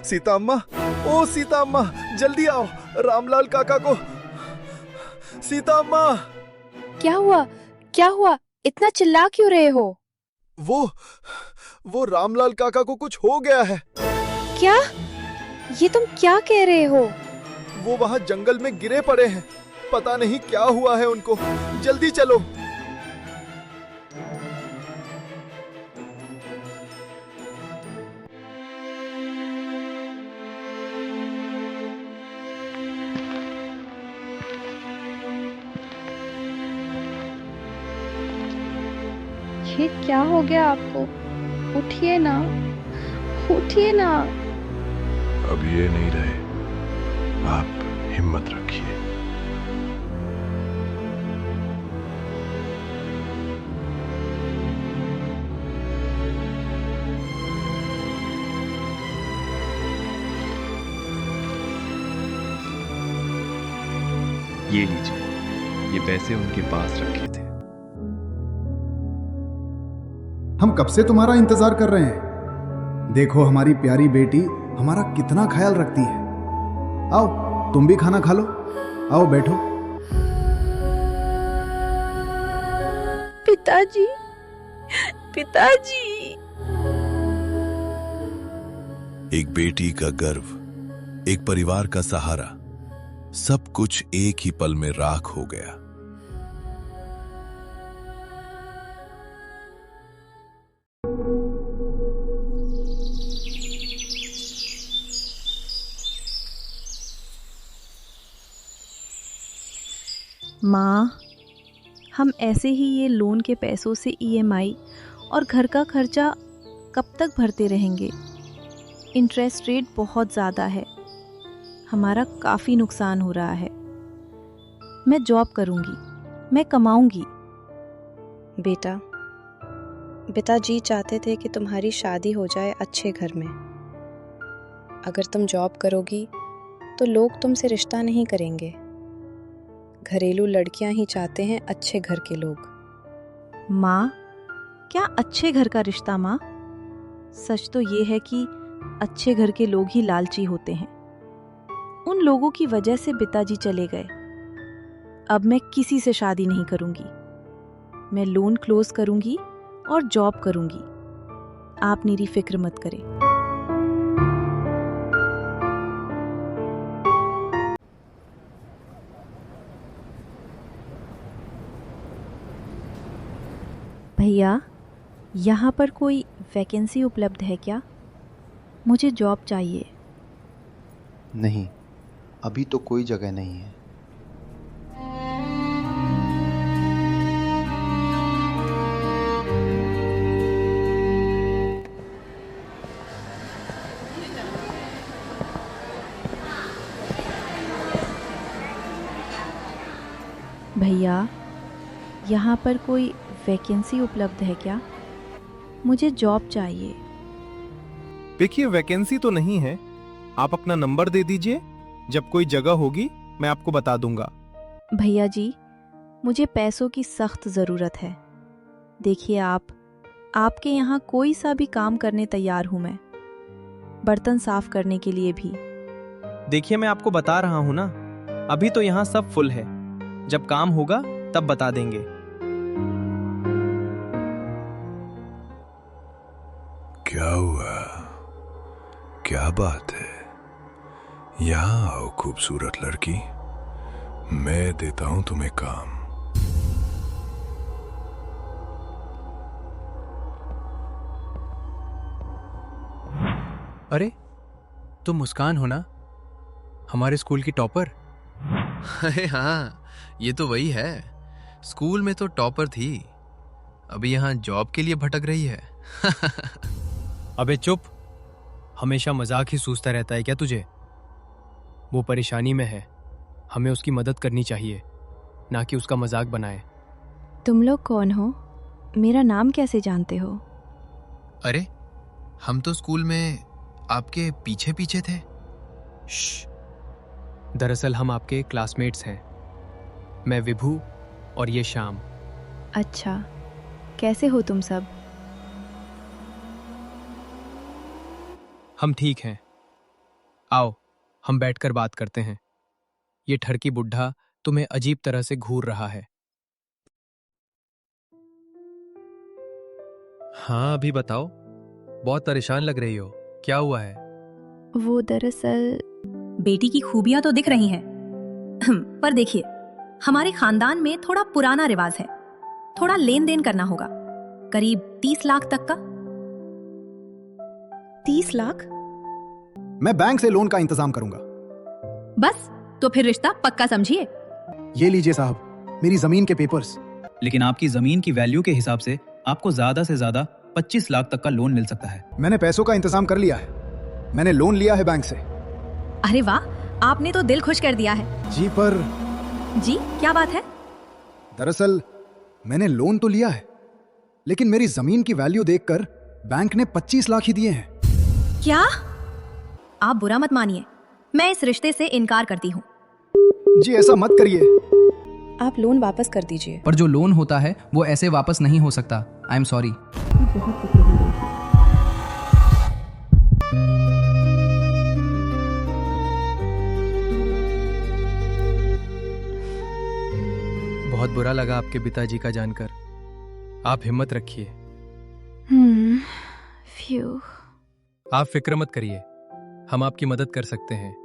सीता अम्मा, ओ सीता अम्मा, जल्दी आओ, रामलाल काका को। सीता अम्मा। क्या हुआ? क्या हुआ? इतना चिल्ला क्यों रहे हो? वो रामलाल काका को कुछ हो गया है। क्या? ये तुम क्या कह रहे हो? वो वहाँ जंगल में गिरे पड़े हैं, पता नहीं क्या हुआ है उनको। जल्दी चलो। ये क्या हो गया आपको? उठिए ना, उठिए ना। अब ये नहीं रहे, आप हिम्मत रखिए। ये लीजिए, ये पैसे उनके पास रखे थे। हम कब से तुम्हारा इंतजार कर रहे हैं। देखो हमारी प्यारी बेटी हमारा कितना ख्याल रखती है। आओ तुम भी खाना खा लो, आओ बैठो। पिताजी, पिताजी। एक बेटी का गर्व, एक परिवार का सहारा, सब कुछ एक ही पल में राख हो गया। माँ, हम ऐसे ही ये लोन के पैसों से ईएमआई और घर का खर्चा कब तक भरते रहेंगे? इंटरेस्ट रेट बहुत ज़्यादा है, हमारा काफ़ी नुकसान हो रहा है। मैं जॉब करूँगी, मैं कमाऊँगी। बेटा, पिताजी चाहते थे कि तुम्हारी शादी हो जाए अच्छे घर में। अगर तुम जॉब करोगी तो लोग तुमसे रिश्ता नहीं करेंगे। घरेलू लड़कियां ही चाहते हैं अच्छे घर के लोग। माँ, क्या अच्छे घर का रिश्ता माँ? सच तो ये है कि अच्छे घर के लोग ही लालची होते हैं। उन लोगों की वजह से पिताजी चले गए। अब मैं किसी से शादी नहीं करूँगी। मैं लोन क्लोज करूँगी और जॉब करूँगी। आप मेरी फिक्र मत करें। भैया, यहाँ पर कोई वैकेंसी उपलब्ध है क्या? मुझे जॉब चाहिए। नहीं, अभी तो कोई जगह नहीं है। भैया, यहाँ पर कोई वैकेंसी उपलब्ध है क्या? मुझे जॉब चाहिए। देखिए, वैकेंसी तो नहीं है। आप अपना नंबर दे दीजिए, जब कोई जगह होगी मैं आपको बता दूंगा। भैया जी, मुझे पैसों की सख्त ज़रूरत है। देखिए, आपके यहाँ कोई सा भी काम करने तैयार हूँ मैं, बर्तन साफ करने के लिए भी। देखिए, मैं आपको बता रहा हूँ ना, अभी तो यहाँ सब फुल है। जब काम होगा तब बता देंगे। क्या हुआ? क्या बात है? यहाँ आओ खूबसूरत लड़की, मैं देता हूं तुम्हें काम। अरे, तुम मुस्कान हो ना, हमारे स्कूल की टॉपर? अरे हाँ, ये तो वही है। स्कूल में तो टॉपर थी, अभी यहाँ जॉब के लिए भटक रही है। अबे चुप, हमेशा मजाक ही सूझता रहता है क्या तुझे? वो परेशानी में है, हमें उसकी मदद करनी चाहिए, ना कि उसका मजाक बनाए। तुम लोग कौन हो? मेरा नाम कैसे जानते हो? अरे, हम तो स्कूल में आपके पीछे पीछे थे। दरअसल हम आपके क्लासमेट्स हैं। मैं विभू और ये श्याम। अच्छा, कैसे हो तुम सब? हम ठीक हैं। आओ हम बैठकर बात करते हैं। ये ठरकी बुढ़ा तुम्हें अजीब तरह से घूर रहा है। हाँ अभी बताओ, बहुत परेशान लग रही हो, क्या हुआ है? वो दरअसल बेटी की खूबियां तो दिख रही हैं, पर देखिए हमारे खानदान में थोड़ा पुराना रिवाज है, थोड़ा लेन देन करना होगा, करीब 30 लाख तक का। 30 लाख? मैं बैंक से लोन का इंतजाम करूंगा। बस तो फिर रिश्ता पक्का समझिए। ये लीजिए साहब, मेरी जमीन के पेपर्स। लेकिन आपकी जमीन की वैल्यू के हिसाब से आपको ज्यादा से ज्यादा 25 लाख तक का लोन मिल सकता है। मैंने पैसों का इंतजाम कर लिया है, मैंने लोन लिया है बैंक से। अरे वाह, आपने तो दिल खुश कर दिया है। जी पर जी क्या बात है? दरअसल मैंने लोन तो लिया है, लेकिन मेरी जमीन की वैल्यू देखकर बैंक ने 25 लाख ही दिए हैं। क्या? आप बुरा मत मानिए, मैं इस रिश्ते से इनकार करती हूँ। जी ऐसा मत करिए। आप लोन वापस कर दीजिए। पर जो लोन होता है वो ऐसे वापस नहीं हो सकता। I am sorry. बहुत बुरा लगा आपके पिताजी का जानकर। आप हिम्मत रखिए। फ्यू। आप फिक्र मत करिए, हम आपकी मदद कर सकते हैं।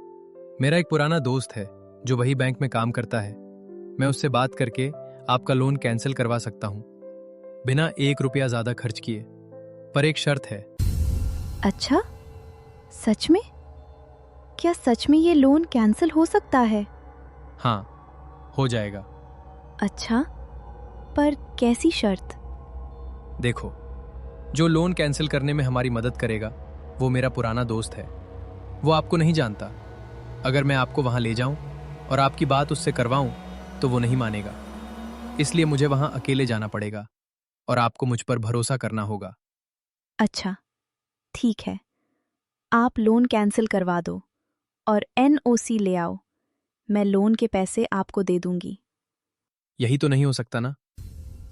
मेरा एक पुराना दोस्त है जो वही बैंक में काम करता है, मैं उससे बात करके आपका लोन कैंसिल करवा सकता हूं, बिना 1 रुपया ज्यादा खर्च किए। पर एक शर्त है। अच्छा, सच में? क्या सच में ये लोन कैंसिल हो सकता है? हाँ, हो जाएगा। अच्छा, पर कैसी शर्त? देखो, जो लोन कैंसिल करने में हमारी मदद करेगा वो मेरा पुराना दोस्त है। वो आपको नहीं जानता। अगर मैं आपको वहां ले जाऊं और आपकी बात उससे करवाऊं तो वो नहीं मानेगा, इसलिए मुझे वहां अकेले जाना पड़ेगा और आपको मुझ पर भरोसा करना होगा। अच्छा, ठीक है, आप लोन कैंसिल करवा दो और NOC ले आओ, मैं लोन के पैसे आपको दे दूंगी। यही तो नहीं हो सकता ना,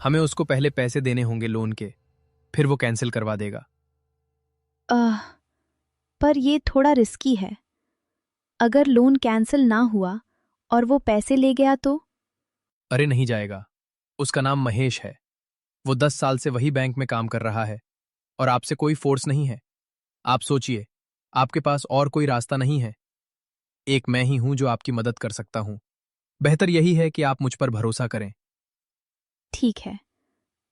हमें उसको पहले पैसे देने होंगे लोन के, फिर वो कैंसिल करवा देगा। पर ये थोड़ा रिस्की है। अगर लोन कैंसिल ना हुआ और वो पैसे ले गया तो? अरे नहीं जाएगा, उसका नाम महेश है, वो 10 साल से वही बैंक में काम कर रहा है और आपसे कोई फोर्स नहीं है। आप सोचिए, आपके पास और कोई रास्ता नहीं है, एक मैं ही हूं जो आपकी मदद कर सकता हूं। बेहतर यही है कि आप मुझ पर भरोसा करें। ठीक है,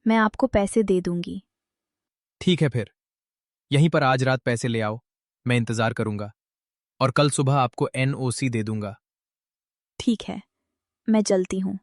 मैं आपको पैसे दे दूंगी। ठीक है, फिर यहीं पर आज रात पैसे ले आओ, मैं इंतजार करूंगा और कल सुबह आपको NOC दे दूंगा। ठीक है, मैं चलती हूँ।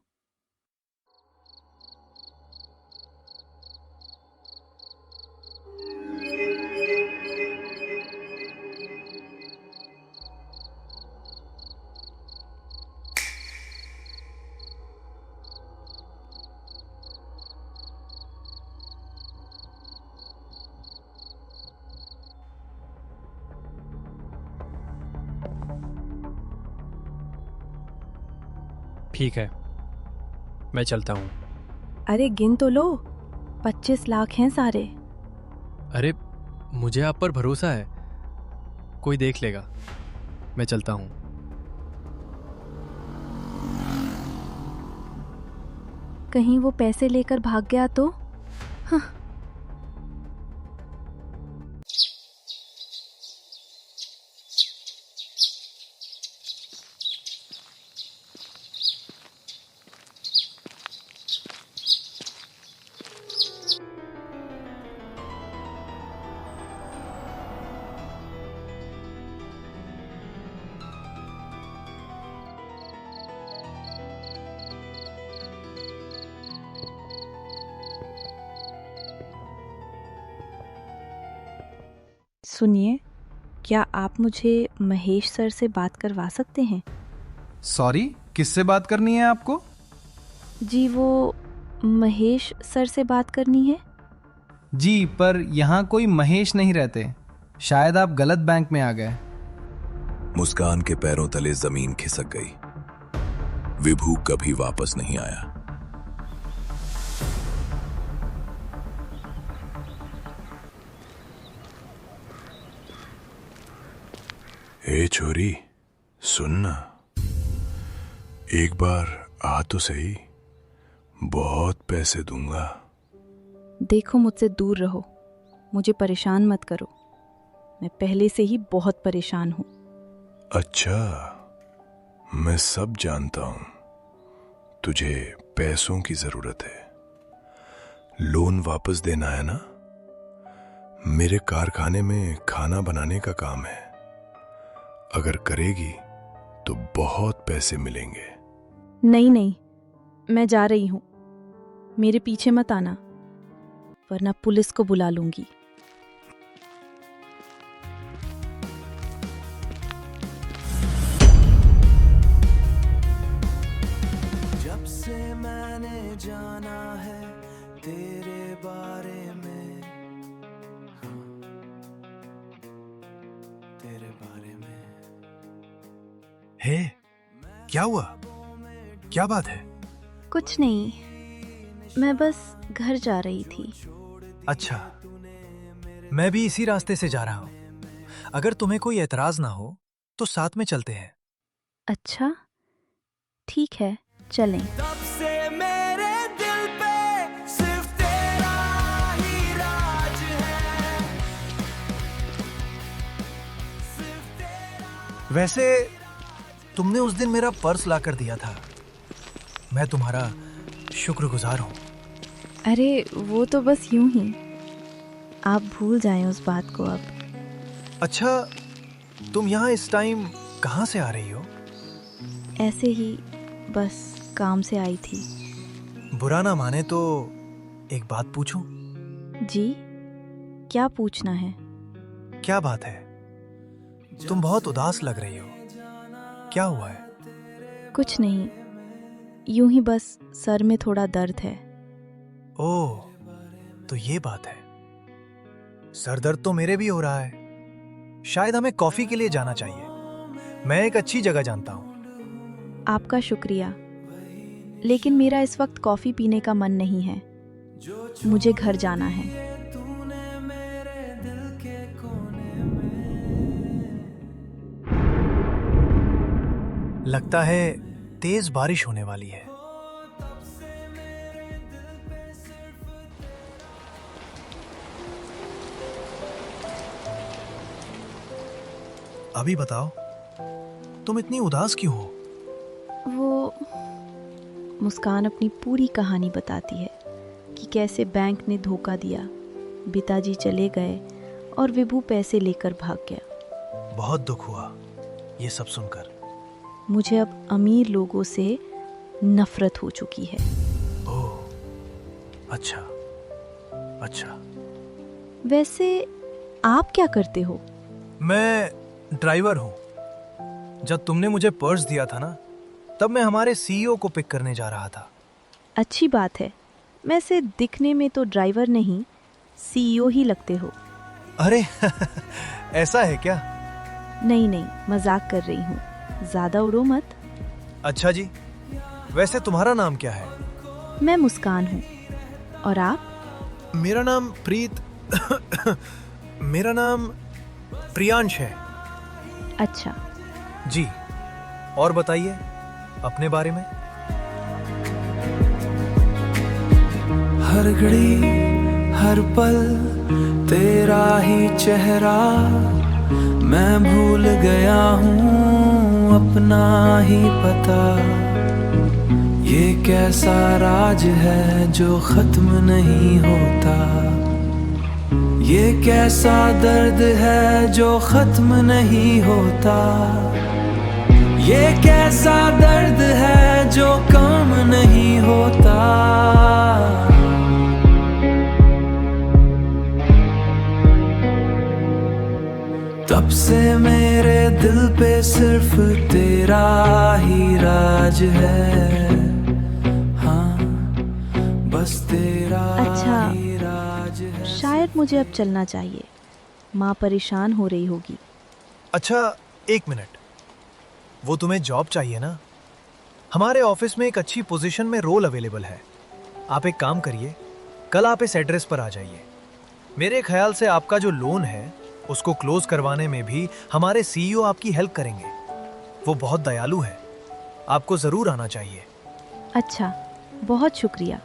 ठीक है, मैं चलता हूँ। अरे गिन तो लो, 25 लाख हैं सारे। अरे मुझे आप पर भरोसा है, कोई देख लेगा। मैं चलता हूँ। कहीं वो पैसे लेकर भाग गया तो? हाँ। सुनिए, क्या आप मुझे महेश सर से बात करवा सकते हैं? सॉरी, किससे बात करनी है आपको? जी वो महेश सर से बात करनी है। जी, पर यहाँ कोई महेश नहीं रहते, शायद आप गलत बैंक में आ गए। मुस्कान के पैरों तले जमीन खिसक गई। विभू कभी वापस नहीं आया। ए छोरी, सुनना, एक बार आ तो सही, बहुत पैसे दूंगा। देखो मुझसे दूर रहो, मुझे परेशान मत करो, मैं पहले से ही बहुत परेशान हूं। अच्छा, मैं सब जानता हूं, तुझे पैसों की जरूरत है, लोन वापस देना है ना? मेरे कारखाने में खाना बनाने का काम है, अगर करेगी तो बहुत पैसे मिलेंगे। नहीं नहीं, मैं जा रही हूं, मेरे पीछे मत आना, वरना पुलिस को बुला लूंगी। जब से मैंने जाना है तेरे बारे में, तेरे बारे में। हे, क्या हुआ? क्या बात है? कुछ नहीं, मैं बस घर जा रही थी। अच्छा, मैं भी इसी रास्ते से जा रहा हूं। अगर तुम्हें कोई एतराज ना हो तो साथ में चलते हैं। अच्छा, ठीक है, चलें। तब से मेरे दिल पे सिर्फ तेरा ही राज है, सिर्फ तेरा। वैसे तुमने उस दिन मेरा पर्स लाकर दिया था, मैं तुम्हारा शुक्रगुजार हूं। अरे वो तो बस यूं ही, आप भूल जाएं उस बात को अब। अच्छा, तुम यहाँ इस टाइम कहाँ से आ रही हो? ऐसे ही बस काम से आई थी। बुरा ना माने तो एक बात पूछूं? जी, क्या पूछना है? क्या बात है, तुम बहुत उदास लग रही हो, क्या हुआ है? कुछ नहीं, यूं ही बस सर में थोड़ा दर्द है। ओह, तो ये बात है। सर दर्द तो मेरे भी हो रहा है, शायद हमें कॉफी के लिए जाना चाहिए। मैं एक अच्छी जगह जानता हूं। आपका शुक्रिया, लेकिन मेरा इस वक्त कॉफी पीने का मन नहीं है, मुझे घर जाना है। लगता है तेज बारिश होने वाली है। अभी बताओ, तुम इतनी उदास क्यों हो? वो मुस्कान अपनी पूरी कहानी बताती है कि कैसे बैंक ने धोखा दिया, पिताजी चले गए और विभू पैसे लेकर भाग गया। बहुत दुख हुआ ये सब सुनकर। मुझे अब अमीर लोगों से नफरत हो चुकी है। ओह, अच्छा अच्छा। वैसे आप क्या करते हो? मैं ड्राइवर हूं। जब तुमने मुझे पर्स दिया था ना, तब मैं हमारे सीईओ को पिक करने जा रहा था। अच्छी बात है, वैसे दिखने में तो ड्राइवर नहीं, सीईओ ही लगते हो। अरे ऐसा है क्या? नहीं नहीं, मजाक कर रही हूँ, ज्यादा उड़ो मत। अच्छा जी, वैसे तुम्हारा नाम क्या है? मैं मुस्कान हूँ, और आप? मेरा नाम मेरा नाम प्रियांश है। अच्छा जी, और बताइए अपने बारे में। हर घड़ी हर पल तेरा ही चेहरा, मैं भूल गया हूँ अपना ही पता। ये कैसा राज है जो खत्म नहीं होता, ये कैसा दर्द है जो खत्म नहीं होता, ये कैसा दर्द है जो कम नहीं होता। तब से मेरे दिल पे सिर्फ तेरा ही राज है, हाँ बस तेरा ही राज है। शायद मुझे अब चलना चाहिए, माँ परेशान हो रही होगी। अच्छा, एक मिनट, वो तुम्हें जॉब चाहिए ना? हमारे ऑफिस में एक अच्छी पोजीशन में रोल अवेलेबल है। आप एक काम करिए, कल आप इस एड्रेस पर आ जाइए। मेरे ख्याल से आपका जो लोन है उसको क्लोज करवाने में भी हमारे सीईओ आपकी हेल्प करेंगे। वो बहुत दयालु है, आपको जरूर आना चाहिए। अच्छा, बहुत शुक्रिया।